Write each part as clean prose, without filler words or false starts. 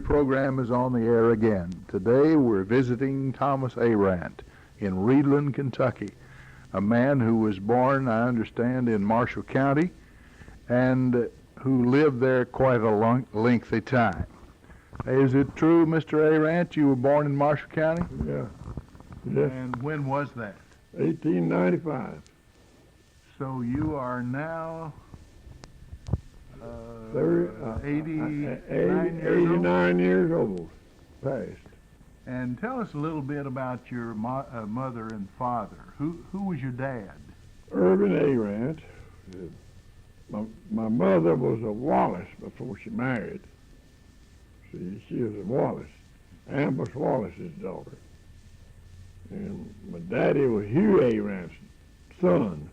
Program is on the air again. Today we're visiting Thomas Arant in Reedland, Kentucky, a man who was born, I understand, in Marshall County and who lived there quite a lengthy time. Is it true, Mr. Arant, you were born in Marshall County? Yeah. Yes. And when was that? 1895. So you are now 89 89 years old, passed. And tell us a little bit about your mother and father. Who was your dad? Irvin Arant. My mother was a Wallace before she married. See, she was a Wallace, Ambrose Wallace's daughter. And my daddy was Hugh Arant's son.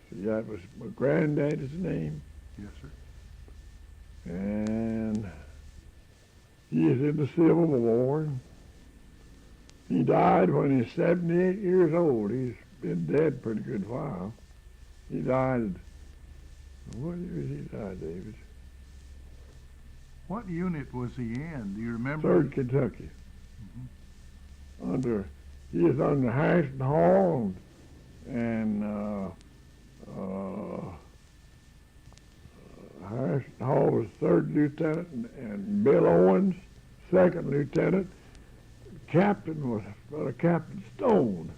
See, that was my granddaddy's name. Yes, sir. And he is in the Civil War. He died when he was 78 years old. He's been dead a pretty good while. He died, what year did he die, David? What unit was he in? Do you remember? 3rd Kentucky. He was under Harrison Hall and Harrison Hall was 3rd Lieutenant and Bill Owens, 2nd Lieutenant. Captain was Captain Stone.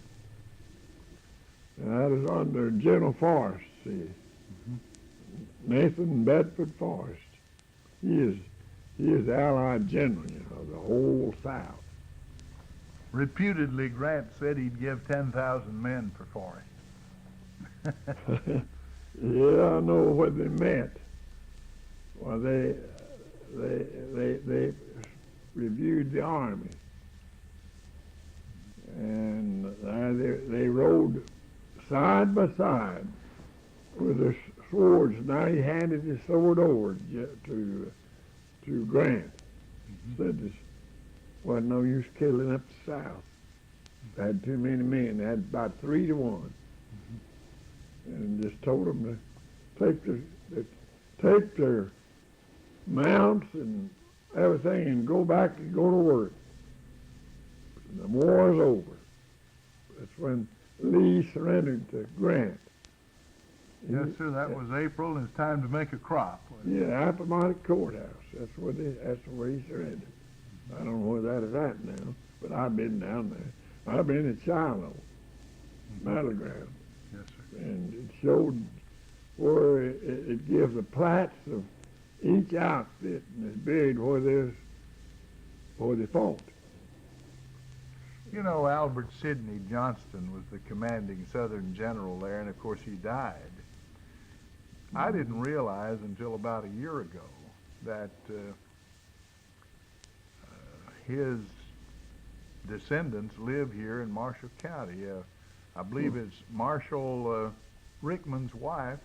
And that is under General Forrest, see. Nathan Bedford Forrest. He is the Allied General, you know, the whole South. Reputedly, Grant said he'd give 10,000 men for Forrest. Yeah, I know what they meant. Well, they reviewed the army, and they rode side by side with their swords. Now he handed his sword over to Grant. Said this wasn't no use killing up the South. They had too many men. They had about 3 to 1. And just told them to take their mounts and everything and go back and go to work. And the war is over. That's when Lee surrendered to Grant. Yes, sir, that was April, and it's time to make a crop. Yeah, Appomattox Courthouse. That's where he surrendered. I don't know where that is at now, but I've been down there. I've been at Shiloh, battleground. Yes, sir. And it showed where it gives the plats of each outfit and it's buried where they fought. You know, Albert Sidney Johnston was the commanding Southern general there, and of course he died. I didn't realize until about a year ago that his descendants live here in Marshall County. I believe it's Marshall Rickman's wife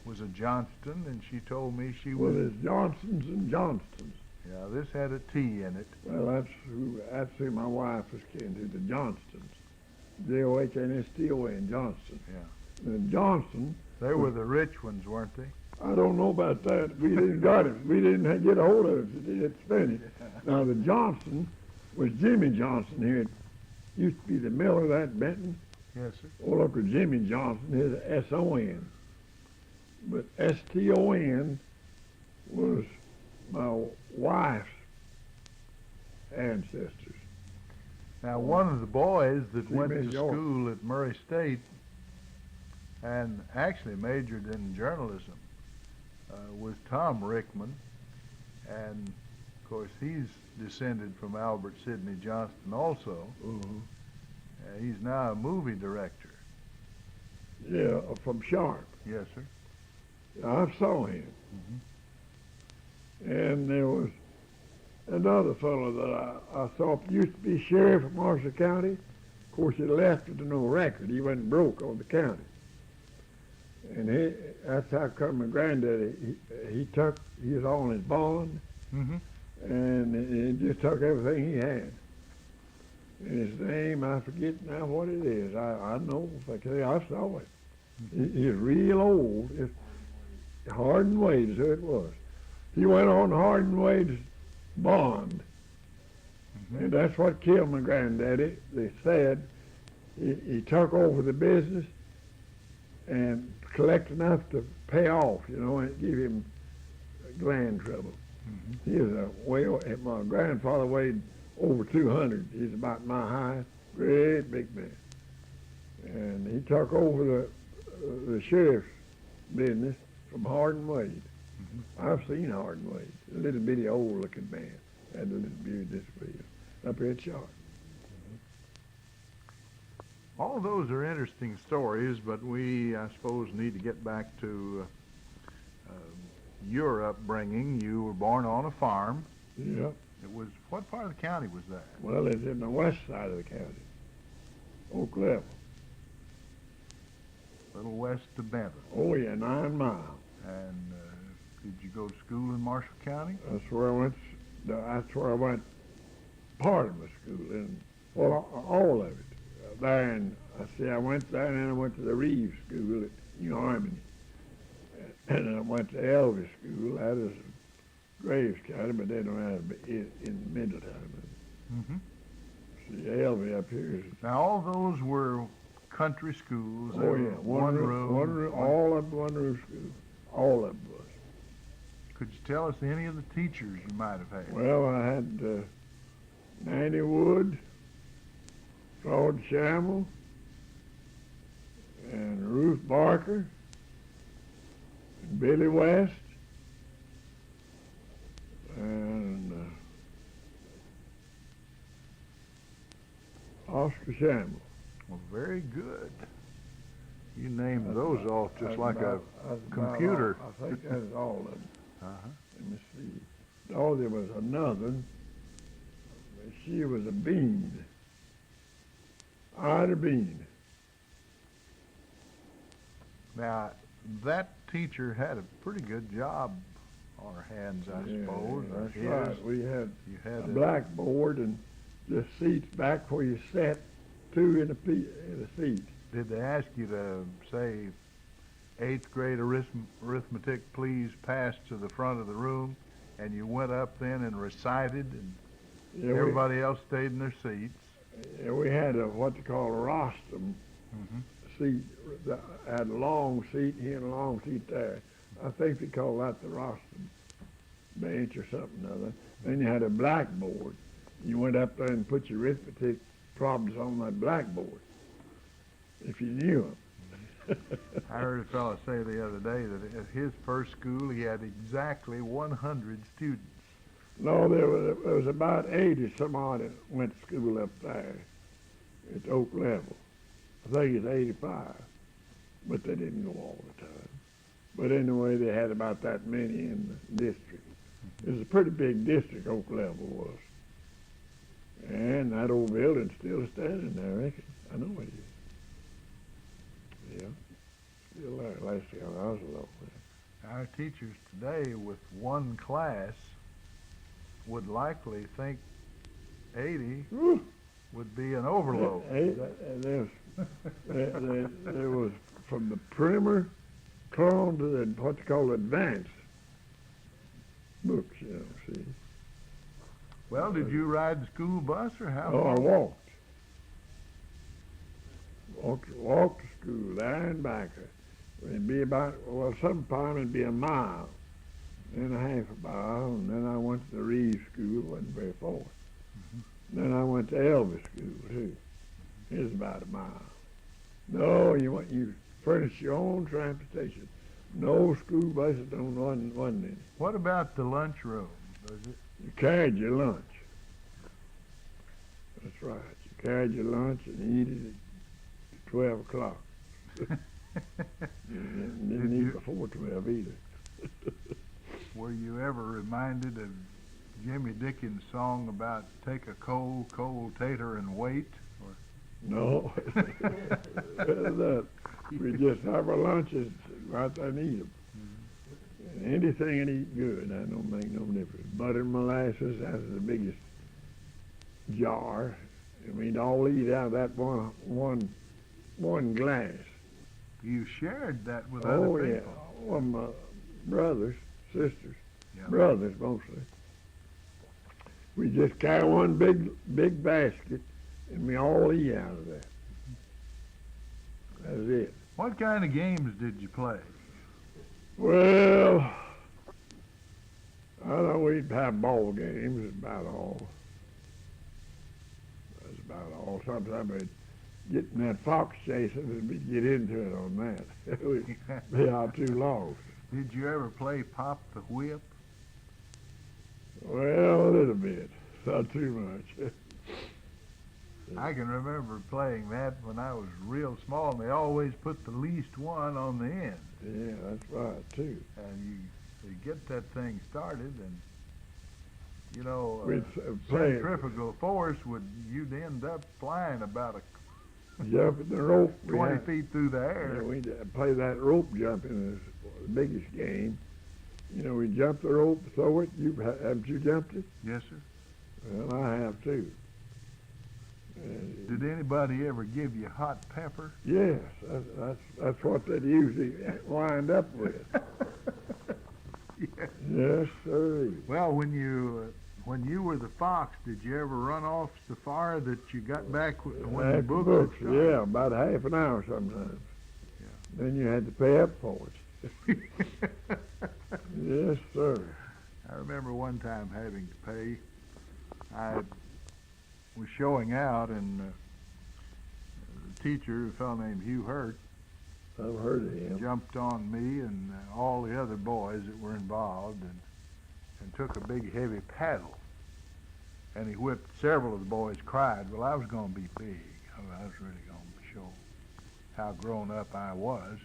was a Johnston, and she told me she was... Well, there's Johnsons and Johnstons. Yeah, this had a T in it. Well, that's who my wife was kin to, the Johnstons. Johnston, Johnston. Yeah. And Johnston... They were the rich ones, weren't they? I don't know about that. We didn't got it. We didn't get a hold of it. It's finished. Now, the Johnston was Jimmy Johnson here. It used to be the miller that Benton. Yes, sir. Old Uncle Jimmy Johnson is S-O-N. But S-T-O-N was my wife's ancestors. Now, one of the boys that went to Miss York. school at Murray State and actually majored in journalism was Tom Rickman, and of course he's descended from Albert Sidney Johnston also. He's now a movie director. Yeah, from Sharp. Yes, sir. I saw him. And there was another fellow that I saw used to be sheriff of Marshall County. Of course, he left with no record. He went broke on the county. And that's how come my granddaddy, he was on his bond, and he just took everything he had. And his name, I forget now what it is. I know, I saw it. He's real old. It's Hardin Wade is who it was. He went on Hardin Wade's bond. And that's what killed my granddaddy. They said he took over the business and collect enough to pay off, and it gave him gland trouble. He was my grandfather weighed over 200. He's about my height, great big man. And he took over the sheriff's business from Hardin Wade. I've seen Hardin Wade, a little bitty old looking man, had a little beard this big, up here at Sharp. All those are interesting stories, but we, I suppose, need to get back to your upbringing. You were born on a farm. Yeah. It was, what part of the county was that? Well, it's in the west side of the county, Oak Level. A little west of Benton. Oh yeah, 9 miles. And did you go to school in Marshall County? That's where I went. That's where I went. Part of my school, and well, all of it. There, and I went there, and then I went to the Reeves School at New Harmony, and I went to Elvis School. That is Graves County, but they don't have it in Middletown. See, Elvis up here is. Now, all those were country schools. They Oh were yeah, one room, all of one room school, all of them was. Could you tell us any of the teachers you might have had? Well, I had Nanny Wood, Claude Shamel, and Ruth Barker, and Billy West, and Oscar Shamel. Well, very good. You named those off just That's like about- a that's about computer. all. I think that is all of them. Uh-huh. Let me see. Oh, there was another. She was a bean. Ida Bean. Now, that teacher had a pretty good job on her hands, I suppose. or That's his. right. We had You had a blackboard and the seats back where you sat, two in a seat. Did they ask you to say 8th grade arithmetic, please pass to the front of the room, and you went up then and recited, and Yeah, everybody else stayed in their seats? we had what they call a rostrum seat. Had a long seat here and a long seat there. I think they call that the rostrum bench or something other. Then you had a blackboard. You went up there and put your arithmetic problems on that blackboard, if you knew them. I heard a fellow say the other day that at his first school he had exactly 100 students. No, there was about 80 some odd that went to school up there at Oak Level. I think it's 85, but they didn't go all the time. But anyway, they had about that many in the district. It was a pretty big district, Oak Level was. And that old building's still standing there, I reckon. I know it is. Yeah, still there. Last year I was alone. Our teachers today with one class would likely think 80 Whew. would be an overload. There was from the primer clone to the what they call advanced books, see. Well, did you ride the school bus or how? Oh, I walked. Walked to school, there and back. It'd be about, sometime it'd be a mile and a half a mile, and then I went to the Reeves School, wasn't very far. Then I went to Elvis School, too. It was about a mile. No, you furnish your own transportation. No school buses, wasn't any. What about the lunchroom? Was it? You carried your lunch. That's right. You carried your lunch and eat it at 12 o'clock. Didn't eat before 12 either. Were you ever reminded of Jimmy Dickens' song about take a cold, cold tater and wait? Or? No. We just have our lunches right there and eat them. Anything and eat good, that don't make no difference. Butter and molasses, that's the biggest jar. And we'd all eat out of that one glass. You shared that with other Oh, people. yeah. Well, my brothers, sisters, Yeah. brothers mostly. We just carry one big basket, and we all eat out of that. That's it. What kind of games did you play? Well, I know we'd have ball games, about all. That's about all. Sometimes we'd get in that fox chasing and we'd get into it on that. We'd be out too long. Did you ever play Pop the Whip? Well, a little bit, not too much. I can remember playing that when I was real small, and they always put the least one on the end. Yeah, that's right, too. And you get that thing started, and, you know, play centrifugal force you'd end up flying about jumping the rope. 20 feet through the air. Yeah, we'd play that rope jumping as the biggest game. You know, we jump the rope, throw it. Haven't you jumped it? Yes, sir. Well, I have too. Did anybody ever give you hot pepper? Yes, that's what they usually wind up with. Yes. Yes, sir. Well, when you were the fox, did you ever run off so far that you got back when the book was started? Yeah, about half an hour sometimes. Yeah. Then you had to pay up for it. Yes, sir. I remember one time having to pay. I was showing out, and the teacher, a fellow named Hugh Hurt, I've heard of him. jumped on me and all the other boys that were involved, and took a big heavy paddle. And he whipped several of the boys. Cried. Well, I was going to be big. I was really going to show how grown up I was.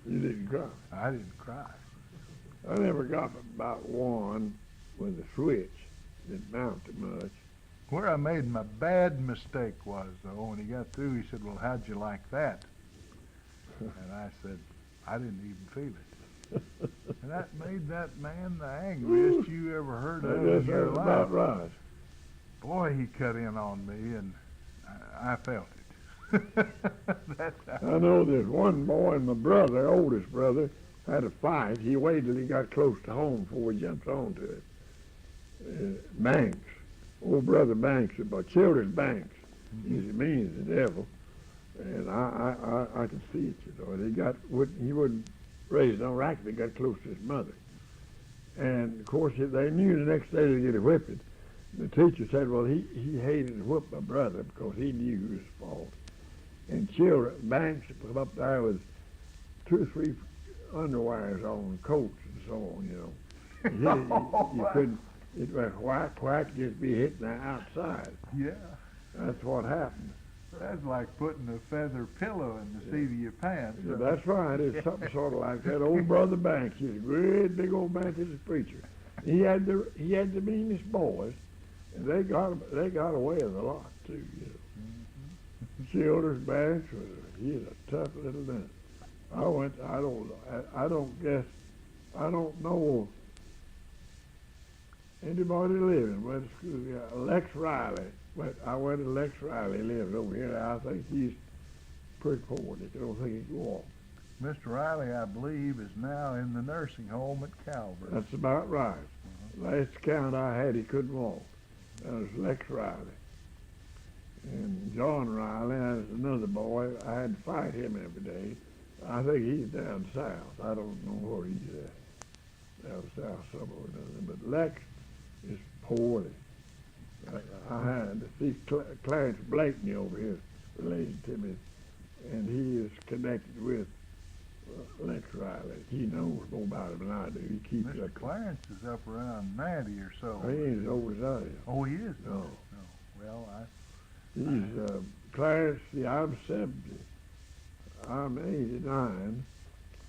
You didn't cry. I didn't cry. I never got about one with a switch. Didn't mount it much. Where I made my bad mistake was, though, when he got through, he said, well, how'd you like that? And I said, I didn't even feel it. And that made that man the angriest you ever heard of in your That's life. about right. Boy, he cut in on me, and I felt it. That's how. I know there's one boy and my brother, oldest brother, had a fight. He waited till he got close to home before he jumped onto it. Banks. Old brother Banks, about Children's Banks. He's as mean as the devil. And I could see it, you know. He wouldn't raise no racket. He got close to his mother. And, of course, they knew the next day they'd get a whipping. The teacher said, well, he hated to whip my brother because he knew it was his fault. And Banks put up there with 2 or 3 underwires on, coats and so on, you know. You couldn't, it was whack, whack, just be hitting the outside. Yeah. That's what happened. That's like putting a feather pillow in the seat of your pants. Yeah, that's right. It's something sort of like that. Old brother Banks, he's a great big old Baptist preacher. He had the meanest boys, and they got away with a lot too. You know, Childers Banks he's a tough little man. I don't know anybody living. Went to school. Yeah, Lex Riley. I went to Lex Riley. Lives over here. I think he's pretty poor. I don't think he can walk. Mr. Riley, I believe, is now in the nursing home at Calvary. That's about right. Last count I had, he couldn't walk. That was Lex Riley. And John Riley, that was another boy. I had to fight him every day. I think he's down south. I don't know where he's at. Down south somewhere or another. But Lex is poorly. I had to see Clarence Blakeney over here related to me, and he is connected with Lex Riley. He knows more about him than I do. He keeps Mr. up. Clarence is up around 90 or so. He ain't as old as I am. Oh, he is? No. Well, He's Clarence. See, I'm 70. I'm 89.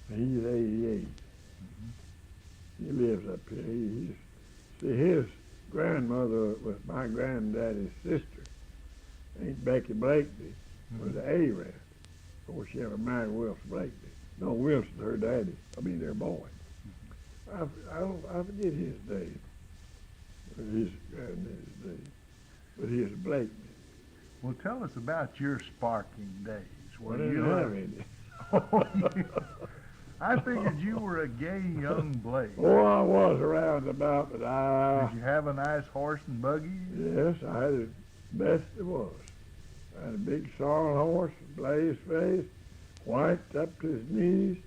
He's 88. He lives up here. See, his grandmother was my granddaddy's sister. Ain't Becky Blakeney was an Arant. Of course, she ever married Wilson Blakeney. No, Wilson, her daddy. I mean, their boy. I forget his name. His granddaddy's name. But he was Blakeney. well, tell us about your sparking days. I didn't have any. I figured you were a gay young Blaze. Oh, I was around about, but Did you have a nice horse and buggy? yes, I had it best it was. I had a big sorrel horse, Blaze face, white up to his knees,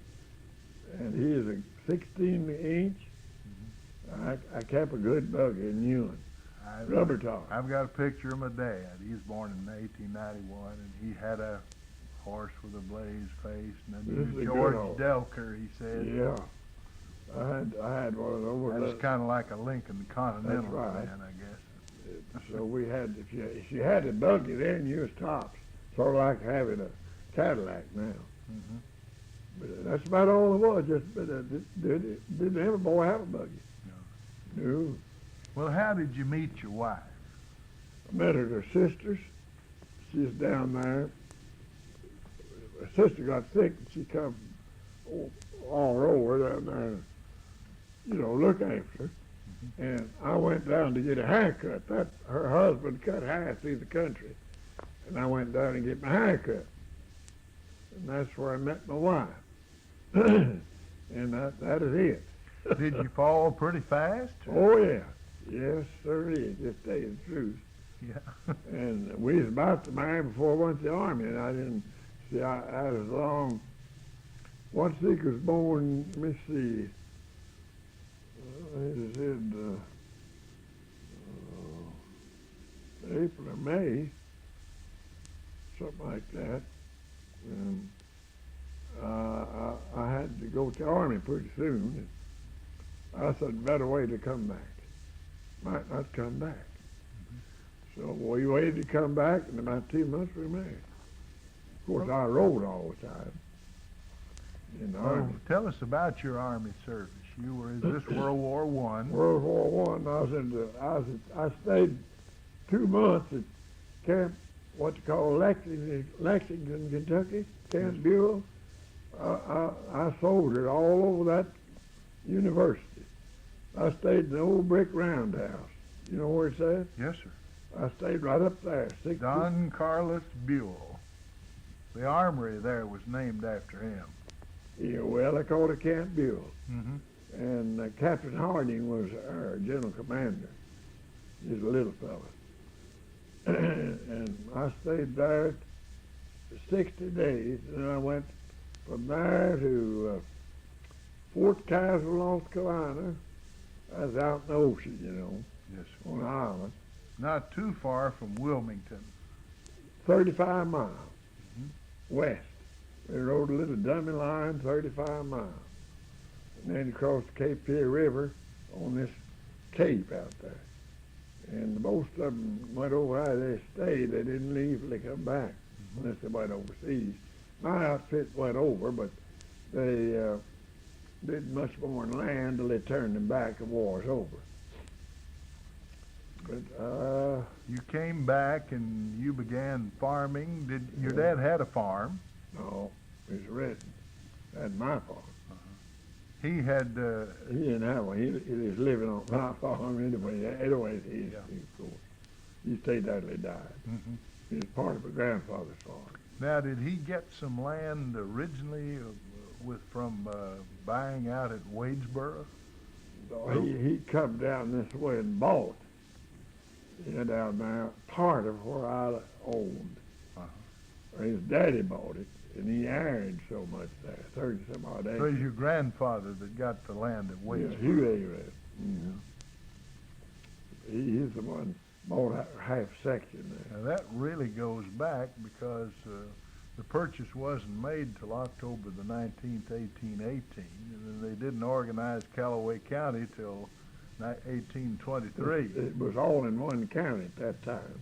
and he is a 16-inch. I kept a good buggy in Ewan, rubber top. I've got a picture of my dad. He was born in 1891, and he had a horse with a Blaze face, and then This he is was a George good horse. Delker, he said. Yeah, I had one of those. That was kind of like a Lincoln Continental That's right. then, I guess. So we had, if you had a buggy then, you was tops. Sort of like having a Cadillac now. Mhm. But that's about all it was. Just didn't every boy have a buggy? No. Well, how did you meet your wife? I met her sisters. She's down there. Her sister got sick, and she come all over down there, you know, look after her. And I went down to get a haircut. Her husband cut hair through the country, and I went down and get my haircut. And that's where I met my wife. And that is it. Did you fall pretty fast? Oh yeah, yes sir, it just tell you the truth. Yeah. And we was about to marry before I went to the army, and I didn't see. I was long. Once he was born, let me see. It was in April or May, something like that. And I had to go to the army pretty soon. And I said, better wait to come back. Might not come back. So we waited to come back, and about 2 months we were married. Of course, I rode all the time in the army. Tell us about your army service. You were, is this World War One? World War One. I stayed 2 months at Camp, what they call Lexington, Kentucky, Camp Buell. I soldiered all over that university. I stayed in the old brick roundhouse. You know where it's at? Yes, sir. I stayed right up there. Don Carlos Buell. The armory there was named after him. Yeah, well, they called it Camp Buell. Mm-hmm. And Captain Harding was our general commander. He's a little fella. And I stayed there 60 days, and I went from there to Fort Kaiser, North Carolina. I was out in the ocean, you know, Yes, sir. on an island, Not too far from Wilmington. 35 miles Mhm. west. They rode a little dummy line, 35 miles. And then across the Cape Fear River on this cape out there. And most of them went over there. They stayed. They didn't leave till they come back, unless they went overseas. My outfit went over, but they didn't much more than land till they turned them back and war's over. But You came back and you began farming. Did your dad had a farm? no, it was written. That's my farm. He had. He didn't have one. He was living on my farm anyway. Anyways, Yeah. of course. He stayed there till he died. Mhm. He was part of my grandfather's farm. Now, did he get some land originally from buying out at Wadesboro? So he come down this way and bought. Down there, part of where I owned. His daddy bought it, and he ironed so much there, 30-some odd acres. So it was your grandfather that got the land at Yeah, Wadesboro? he raised it. He's the one bought a half section there. Now, that really goes back because the purchase wasn't made till October the 19th, 1818, and then they didn't organize Callaway County till 1823. It was all in one county at that time.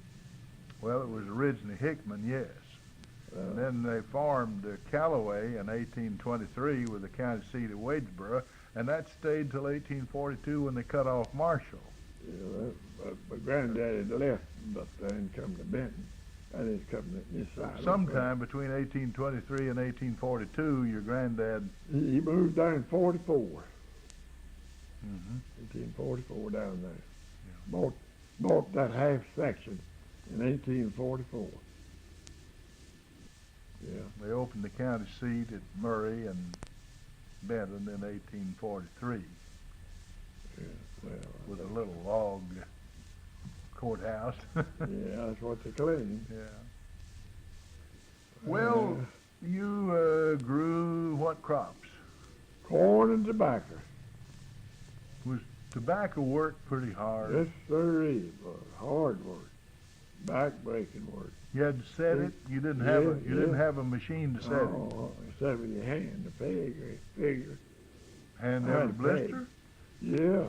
Well, it was originally Hickman, yes. And then they formed Callaway in 1823 with the county seat at Wadesboro, and that stayed till 1842 when they cut off Marshall. My granddaddy left up there and come to Benton. That is coming to this side. Sometime between 1823 and 1842, your granddad. He moved there in 44. Mm-hmm. 1844 down there. Bought that half section in 1844. Yeah. They opened the county seat at Murray, and Benton in 1843 Yeah, well, with a little log courthouse. yeah, that's what they claim. Yeah. Well, you grew what crops? Corn and tobacco. Was tobacco work pretty hard? Yes, sir, it was hard work, back-breaking work. You had to set it. You didn't have didn't have a machine to set it. Oh, set it with your hand, the peg or figure. And I there had was a blister. Yeah,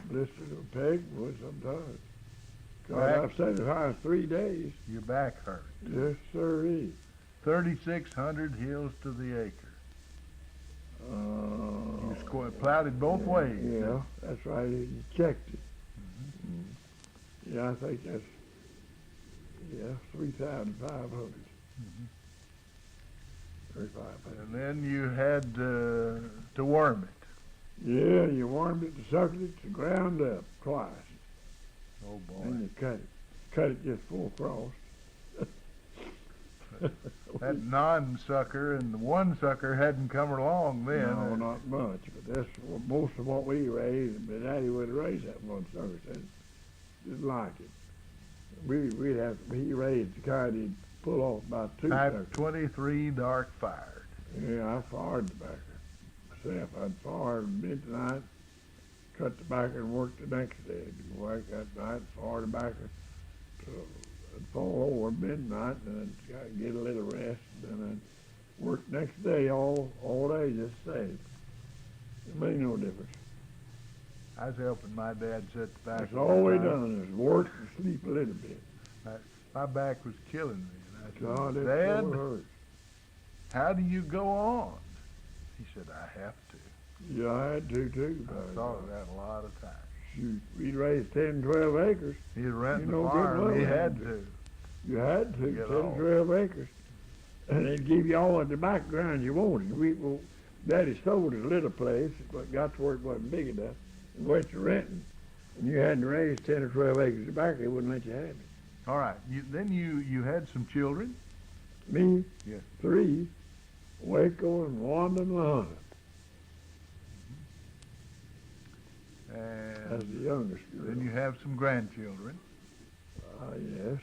blister to a peg would sometimes. God, Back- I've set it high as 3 days. Your back hurt. Yes, sir. 3,600 hills to the acre. You plowed it both yeah, ways. Yeah, that's right. You checked it. Yeah, I think that's 3,500. 3,500. And then you had to worm it. Yeah, you warmed it, suckered it, to ground up twice. Oh boy. Then you cut it. Cut it just full frost. That non-sucker and the one sucker hadn't come along then. No, not much, but that's most of what we raised. But Daddy would have raised that one sucker, said didn't like it. We'd have he raised the kind he'd pull off about 2 Type suckers. 23 dark fired. Yeah, I fired tobacco myself. I'd fire midnight, cut tobacco and work the next day. Wake that night, fire tobacco till I'd fall over midnight, and I'd get a little rest, and then I'd work next day all day just same. It made no difference. I was helping my dad set tobacco. That's all we one time. done is work and sleep a little bit. My back was killing me. And I God, said, it Dad, sure hurt. how do you go on? He said, I have to. Yeah, I had to too. I thought of that a lot of times. Shoot, we'd raised 10, 12 acres. He was renting You know a good farm. well He I had had to. You had to, Get 10, off. 12 acres. And they'd give you all the background you wanted. Daddy sold his little place, but got to where it wasn't big enough, and went to renting. And you had to raise 10 or 12 acres of tobacco, they wouldn't let you have it. All right. Then you had some children. Me, Yeah. 3, Waco and Wanda and Lahana. That's And the youngest girl. then you have some grandchildren. Yes,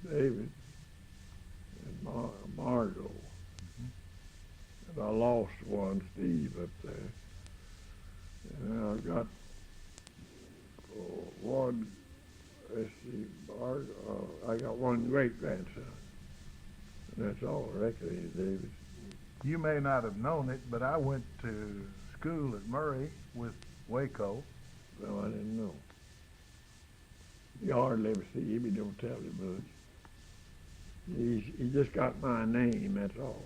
David and Margot. And I lost one, Steve, up there. And I've got one, let's see, I got one great-grandson. And that's all I reckon, David. You may not have known it, but I went to school at Murray with Waco. No, I didn't know. You hardly ever see him, he don't tell you much. He just got my name, that's all.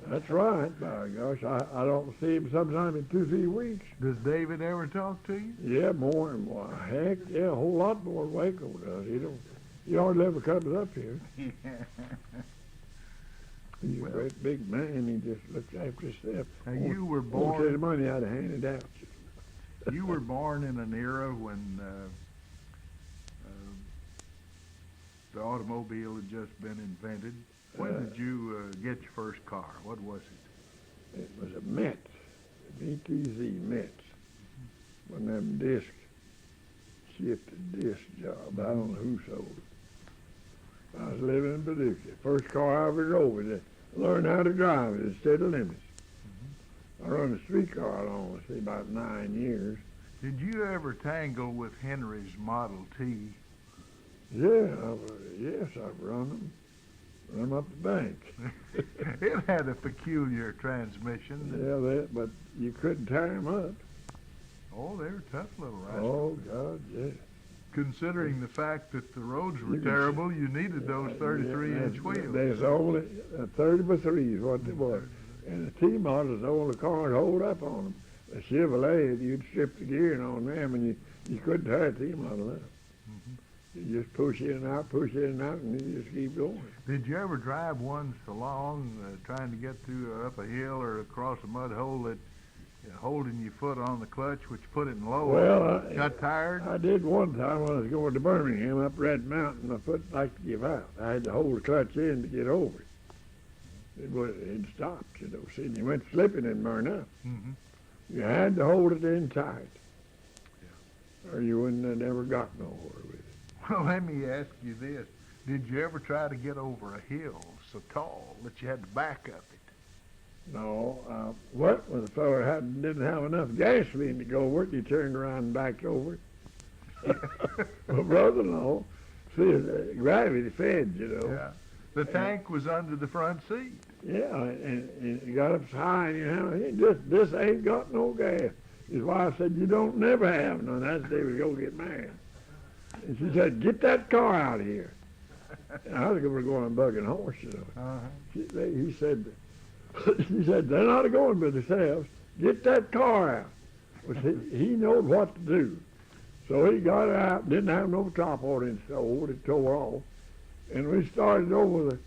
That's right, by gosh. I don't see him sometime in 2-3 weeks. Does David ever talk to you? Yeah, more and more. Heck, yeah, a whole lot more than Waco does. He hardly ever comes up here. He's a great big man. He just looks after himself. Now you were Won't take the born. money I'd have handed out. You were born in an era when the automobile had just been invented. When did you get your first car? What was it? It was a Metz, BTZ Metz. One of them disc, shifted disc job. I don't know who sold it. I was living in Paducah. First car I ever drove was to learn how to drive it instead of limits. I run a streetcar along, say, about 9 years. Did you ever tangle with Henry's Model T? Yeah, yes, I've run them. Run 'em up the bank. It had a peculiar transmission. Yeah, but you couldn't tear 'em up. Oh, they were tough little rascals. Oh, God, yeah. Considering the fact that the roads were You can terrible, you needed those 33-inch wheels. There's only 30 by 3 is what they were. And the T-models, the only cars hold up on them. The Chevrolet, you'd strip the gearing on them, and you couldn't tear a T-model up. You just push in and out, and you just keep going. Did you ever drive one so long trying to get through up a hill or across a mud hole that holding your foot on the clutch, which put it in low, Well, got tired? I did one time when I was going to Birmingham up Red Mountain. My foot like to give out. I had to hold the clutch in to get over it. It stopped, you know. See, and you went slipping and burn up. Mm-hmm. You had to hold it in tight, or you wouldn't have never got nowhere with it. Well, let me ask you this. Did you ever try to get over a hill so tall that you had to back up it? No, what when the fella didn't have enough gasoline to go over it, he turned around and backed over it. My brother-in-law, see, gravity fed, you know. Yeah. The tank was under the front seat. Yeah, and he got up so high, and you know, this ain't got no gas. His wife said, "You don't never have none." That's the day we go get married. And she said, "Get that car out of here." And I think we were going on bug and horse, you know. Uh-huh. He said, she said, "They're not going by themselves. Get that car out." Well, he knowed what to do. So he got it out, didn't have no top on it, so it tore off. And we started over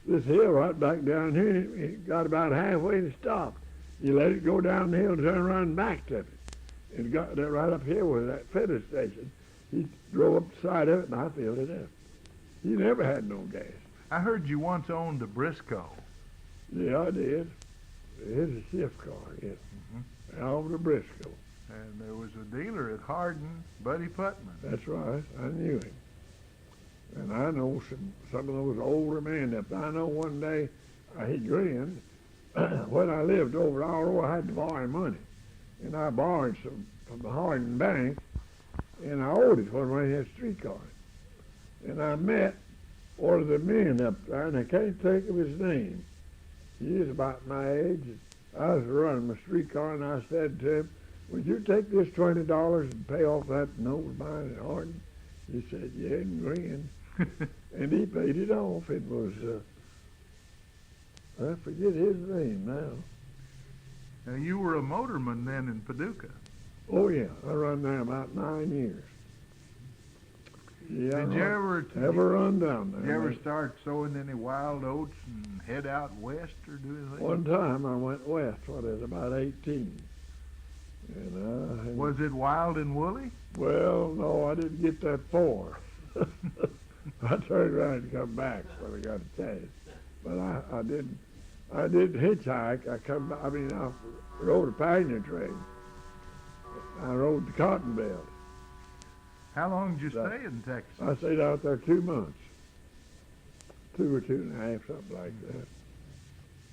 this hill right back down here. It got about halfway and stopped. You let it go down the hill and turn around and backed up it. It got that right up here with that filling station. He drove up the side of it, and I filled it up. He never had no gas. I heard you once owned a Briscoe. Yeah, I did. It's a shift car, yes. Mm-hmm. I owned a Briscoe. And there was a dealer at Hardin, Buddy Putman. That's right. I knew him. And I know some of those older men. If I know one day he grinned, when I lived over at Arant, I had to borrow money. And I borrowed some from the Hardin Bank, and I owed it when we had a streetcar. And I met one of the men up there, and I can't think of his name. He was about my age. I was running my streetcar, and I said to him, "Would you take this $20 and pay off that note of mine at Hardin?" He said, "Yeah," and grinned. And he paid it off. It was, I forget his name now. Now, you were a motorman then in Paducah. Oh, yeah. I run there about 9 years. Yeah. Did you ever run down there? Did you ever start sowing any wild oats and head out west or do anything? One time I went west when I was about 18. And was it wild and woolly? Well, no, I didn't get that far. I turned around and come back when I got a chance. But I didn't hitchhike. I rode a passenger train. I rode the cotton belt. How long did you stay in Texas? I stayed out there 2 months. 2 or 2.5, something like that.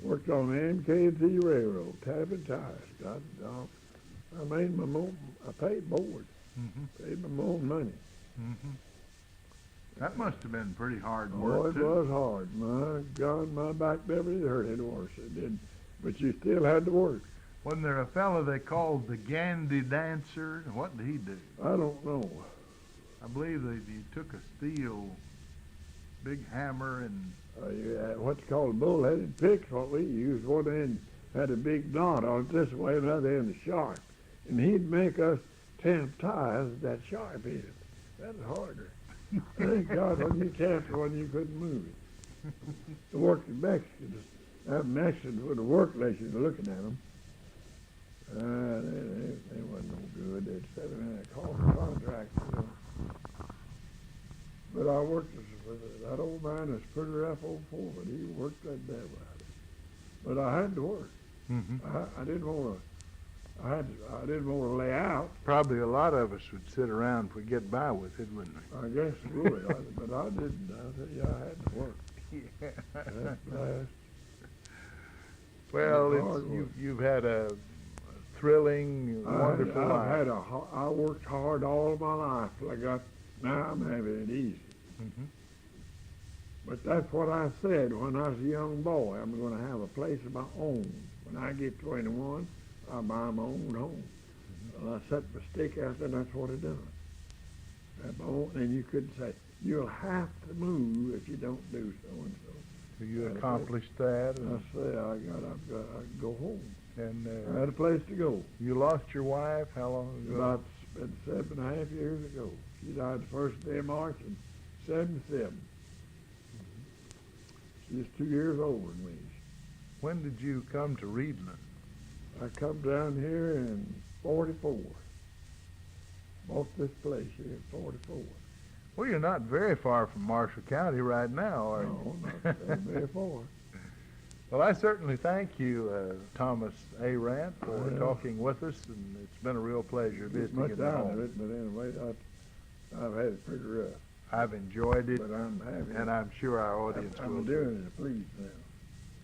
Worked on the MK&T Railroad, tapping tires. I made my own, I paid board. Mm-hmm. Paid my own money. Mm-hmm. That must have been pretty hard Oh, work, it was hard. My God, my back never did hurt any worse. It did. But you still had to work. Wasn't there a fellow they called the Gandy Dancer? What did he do? I don't know. I believe he took a steel big hammer and... What's called a bull-headed pick's what we used. One end had a big knot on it this way, another end sharp. And he'd make us tamp tires that sharp end. That was harder. Thank God when you tamped one, you couldn't move it. I worked in Mexicans. That Mexicans would have worked like you were looking at them. They wasn't no good. They'd set them in a contract, you know. But I worked with that old man was pretty rough old fool, but he worked that devil out of it. But I had to work. Mm-hmm. I didn't want to. I didn't want to lay out. Probably a lot of us would sit around if we get by with it, wouldn't we? I guess really, but I didn't. I said, yeah, I had to work. Yeah. That's last. Well, you've had a thrilling, wonderful life. I worked hard all my life till I got. Now I'm having it easy. Mm-hmm. But that's what I said when I was a young boy. I'm going to have a place of my own. When I get 21, I'll buy my own home. Well, I set my stick out there, and that's what I done. And you couldn't say, you'll have to move if you don't do so and so. So you accomplished that. I said, I've got to go home. And I had a place to go. You lost your wife how long ago? About 7.5 years ago. She died the first day of March in 1977. She's 2 years older than me. When did you come to Reedland? I come down here in 44. Bought this place here in 44. Well, you're not very far from Marshall County right now, are you? No, not very far. Well, I certainly thank you, Thomas Arant, for Well, talking with us, and it's been a real pleasure Get visiting much in the out of home. it, but anyway, I've had it pretty rough. I've enjoyed it, But I'm happy. and I'm sure our audience will. I'm doing it to please them,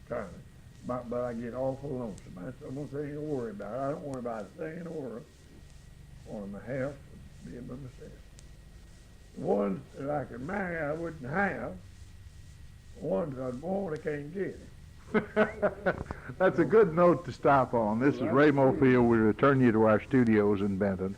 kind of. But I get awful lonesome. That's the only thing I worry about. I don't worry about a thing in the world on my health, being by myself. The ones that I could marry, I wouldn't have. The ones I'd want, I can't get. That's a good note to stop on. This is Ray Mofield. We return you to our studios in Benton.